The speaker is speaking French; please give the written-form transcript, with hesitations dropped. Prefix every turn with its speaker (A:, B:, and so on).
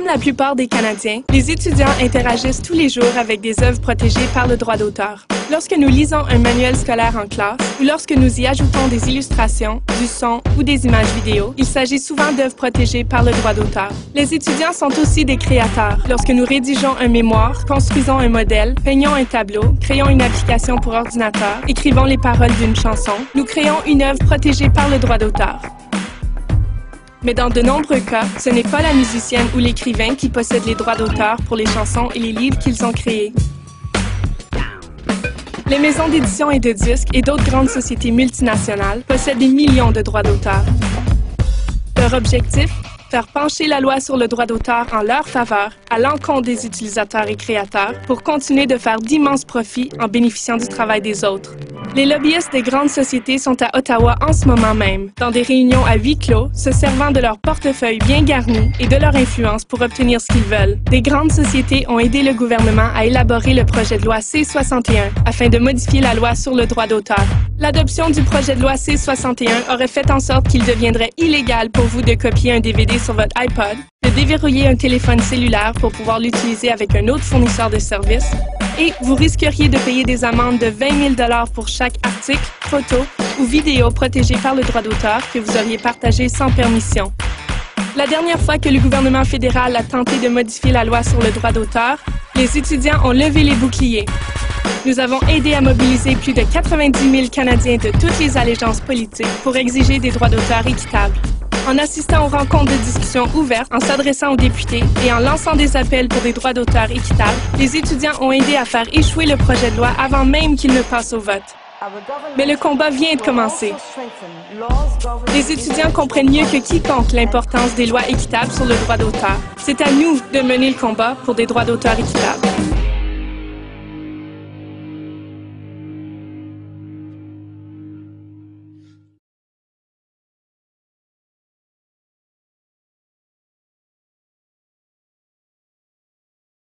A: comme la plupart des Canadiens, les étudiants interagissent tous les jours avec des œuvres protégées par le droit d'auteur. Lorsque nous lisons un manuel scolaire en classe ou lorsque nous y ajoutons des illustrations, du son ou des images vidéo, il s'agit souvent d'œuvres protégées par le droit d'auteur. Les étudiants sont aussi des créateurs. Lorsque nous rédigeons un mémoire, construisons un modèle, peignons un tableau, créons une application pour ordinateur, écrivons les paroles d'une chanson, nous créons une œuvre protégée par le droit d'auteur. Mais dans de nombreux cas, ce n'est pas la musicienne ou l'écrivain qui possède les droits d'auteur pour les chansons et les livres qu'ils ont créés. Les maisons d'édition et de disques et d'autres grandes sociétés multinationales possèdent des millions de droits d'auteur. Leur objectif? Faire pencher la loi sur le droit d'auteur en leur faveur, à l'encontre des utilisateurs et créateurs, pour continuer de faire d'immenses profits en bénéficiant du travail des autres. Les lobbyistes des grandes sociétés sont à Ottawa en ce moment même, dans des réunions à huis clos, se servant de leur portefeuille bien garni et de leur influence pour obtenir ce qu'ils veulent. Des grandes sociétés ont aidé le gouvernement à élaborer le projet de loi C-61 afin de modifier la loi sur le droit d'auteur. L'adoption du projet de loi C-61 aurait fait en sorte qu'il deviendrait illégal pour vous de copier un DVD sur votre iPod, de déverrouiller un téléphone cellulaire pour pouvoir l'utiliser avec un autre fournisseur de services, et vous risqueriez de payer des amendes de 20 000 $ pour chaque article, photo ou vidéo protégé par le droit d'auteur que vous auriez partagé sans permission. La dernière fois que le gouvernement fédéral a tenté de modifier la loi sur le droit d'auteur, les étudiants ont levé les boucliers. Nous avons aidé à mobiliser plus de 90 000 Canadiens de toutes les allégeances politiques pour exiger des droits d'auteur équitables. En assistant aux rencontres de discussion ouvertes, en s'adressant aux députés et en lançant des appels pour des droits d'auteur équitables, les étudiants ont aidé à faire échouer le projet de loi avant même qu'il ne passe au vote. Mais le combat vient de commencer. Les étudiants comprennent mieux que quiconque l'importance des lois équitables sur le droit d'auteur. C'est à nous de mener le combat pour des droits d'auteur équitables.